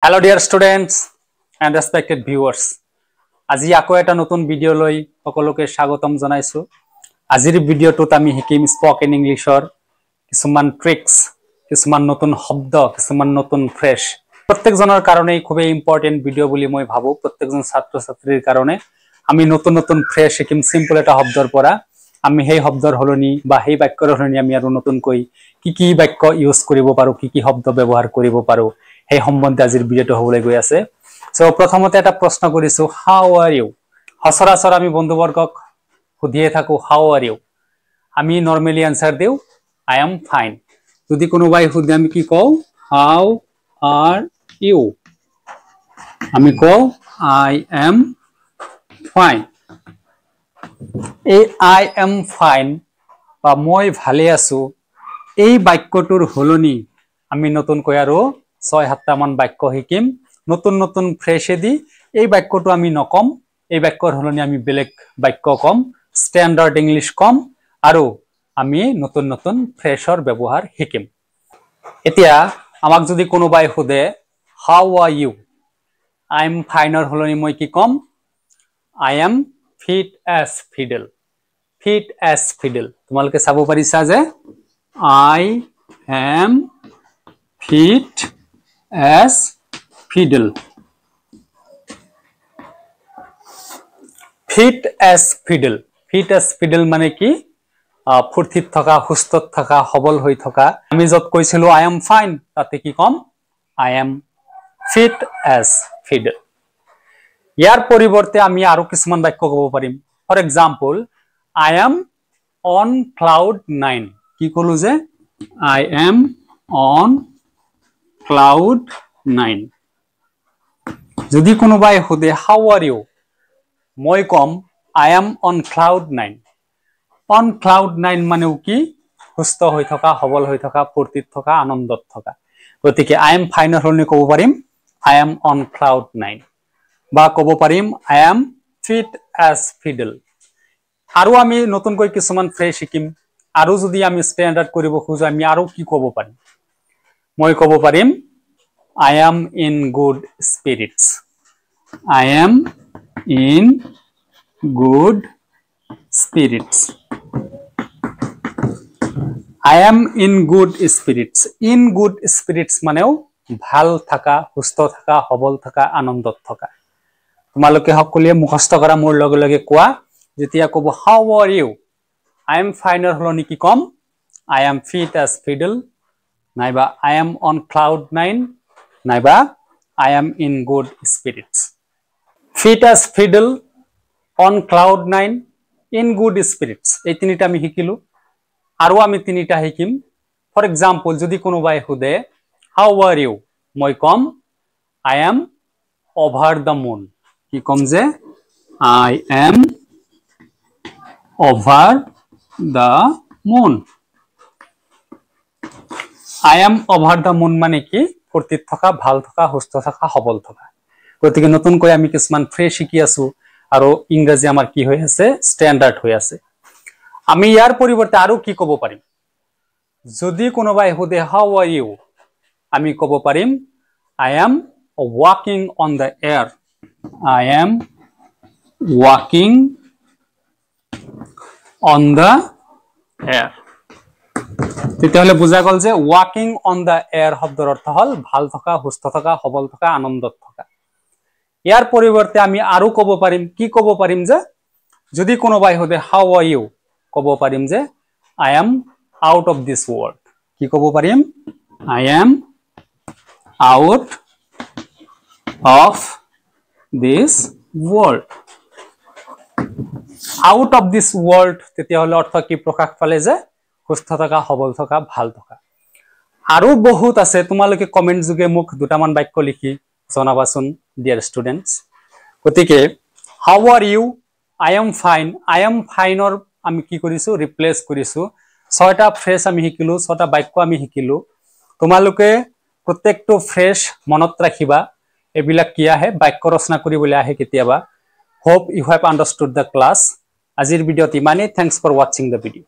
Hello dear students and respected viewers. আজি আকৌ এটা নতুন ভিডিও লৈ সকলোকে স্বাগতম জনাইছো। আজিৰ ভিডিওটোত আমি শিকিম স্পোকেন ইংলিশৰ কিছুমান ট্ৰিক্স, কিছুমান নতুন শব্দ, কিছুমান নতুন ফ্ৰেশ। প্ৰত্যেকজনৰ কাৰণে খুবই ইম্পৰ্টেন্ট ভিডিও বুলি মই ভাবো। প্ৰত্যেকজন ছাত্ৰ-ছাত্ৰীৰ কাৰণে আমি নতুন নতুন ফ্ৰেশ শিকিম সিম্পল এটা শব্দৰ পৰা। আমি সেই শব্দৰ হলনি বা সেই বাক্যৰ হলনি আমি আৰু নতুনকৈ কি বাক্য ইউজ কৰিব পাৰো, কি শব্দ ব্যৱহাৰ কৰিব পাৰো, সেই সম্বন্ধে আজিৰ ভিডিওটো হ'বলৈ গৈ আছে। সো প্ৰথমতে এটা প্ৰশ্ন কৰিছো, হাউ আৰ ইউ? সচৰাচৰ আমি বন্ধুবৰ্গক সুধিয়ে থাকো হাউ আৰ ইউ। আমি নরমালি আনসার দিও আই এম ফাইন। যদি কোনোবাই সুধে আমি কি কও, হাউ আর ইউ? আমি কও আই এম ফাইন। এই আই এম ফাইন বা মই ভালে আছো এই বাক্যটোৰ হলনি আমি নতুনকৈ আৰু ৬-৭টা মান বাক্য শিকিম। নতুন নতুন ফ্ৰেশেদি এই বাক্যটো আমি নকম, এই বাক্যৰ হলনি আমি বেলেগ বাক্য কম, স্ট্যান্ডাৰ্ড ইংলিশ কম আৰু আমি নতুন নতুন ফ্ৰেশৰ ব্যৱহাৰ শিকিম। এতিয়া আমাক যদি কোনোবাই সুধে how are you, I am ফাইনৰ হলনি মই কি কম, I am fit as fiddle. Fit as fiddle. তোমালোকে চাব পাৰিছা যে I am fit as fiddle. Fit as fiddle. Fit as fiddle মানে কি? ফুৰ্তিত থকা, সুস্থত থকা, সবল হৈ থকা। আমি যত কৈছিলো I am fine, তাতে কি কম? I am fit as fiddle. ইয়াৰ পৰিৱৰ্তে আমি আৰু কিছুমান বাক্য ক'ব পাৰিম। For example, I am on cloud 9. কি কলো যে I am on cloud 9. যদি কোনোবাই সুধে how are you, মই কম I am on cloud 9. on cloud 9 মানেও কি? সুস্থ হৈ থকা, সবল হৈ থকা, ফুৰ্তিত থকা, আনন্দত থকা। গতিকে I am fine ৰ হলনি ক'ব পাৰিম I am on cloud 9 বা ক'ব পাৰিম I am fit as fiddle। আৰু আমি নতুনকৈ কিছুমান ফ্ৰেশ শিকিম। আৰু যদি আমি স্ট্যান্ডাৰ্ড কৰিব খুজো আমি আৰু কি ক'ব পাৰিম? মই ক'ব পাৰিম I am in good spirits. I am in good spirits. I am in good spirits. In good spirits মানেও ভাল থাকা, সুস্থ থাকা, সবল থাকা, আনন্দত থাকা। তোমালোকে সকলোৱে মুখস্থ কৰা মোৰ লগে লগে কোৱা। যেতিয়া ক'ব how are you, I am fine ৰ হলনি কি কম? I am fit as fiddle, নাইবা I am on cloud 9, নাইবা I am in good spirits. Fit as fiddle, on cloud 9, in good spirits, এই তিনিটা আমি শিকিলো। আৰু আমি তিনিটা শিকিম। ফৰ এক্সাম্পল, যদি কোনোবাই সুধে how are you, মই কম I am over the moon. কি কম যে I am over the moon. I am over the moon মানে কি? ফুৰ্তিত থকা, ভাল থকা, সুস্থ থকা, সবল থকা। গতিকে নতুনকৈ আমি কিছুমান ফ্ৰেশ শিকি আছো আৰু ইংৰাজী আমাৰ কি হৈ আছে? স্ট্যান্ডাৰ্ড হৈ আছে। আমি ইয়াৰ পৰিৱৰ্তে আৰু কি ক'ব পাৰিম? যদি কোনোবাই সুধে how are you, আমি ক'ব পাৰিম I am walking on the air. I am walking on the air. তেতিয়াহ'লে বুজা গ'ল যে ওয়াকিং অন দ্য এয়াৰ শব্দৰ অৰ্থ হ'ল ভাল থকা, সুস্থ থকা, সবল থকা, আনন্দত থকা। ইয়াৰ পৰিৱৰ্তে আমি আৰু ক'ব পাৰিম, কি ক'ব পাৰিম যে যদি কোনোবাই সুধে হাউ আৰ ইউ, ক'ব পাৰিম যে I am out of this world. কি ক'ব পাৰিম? I am out of this world. Out of this world তেতিয়াহ'লে অৰ্থ কি প্ৰকাশ পালে যে সুস্থ থকা, সবল থকা, ভাল থকা। আৰু বহুত আছে। তোমালোকে কমেন্ট যোগে মোক দুটামান বাক্য লিখি জনাবাচোন ডিয়াৰ ষ্টুডেন্টস। গতিকে how are you, I am fine, I am ফাইনৰ আমি কি কৰিছো? ৰিপ্লেচ কৰিছো। 6টা ফ্ৰেছ আমি শিকিলো, 6টা বাক্য আমি শিকিলো। তোমালোকে প্ৰত্যেকটো ফ্ৰেছ মনত ৰাখিবা। এইবিলাক কি আহে? বাক্য ৰচনা কৰিবলৈ আহে কেতিয়াবা। Hope you have understood the class. আজিৰ ভিডিঅ'ত ইমানেই। Thanks for watching the video.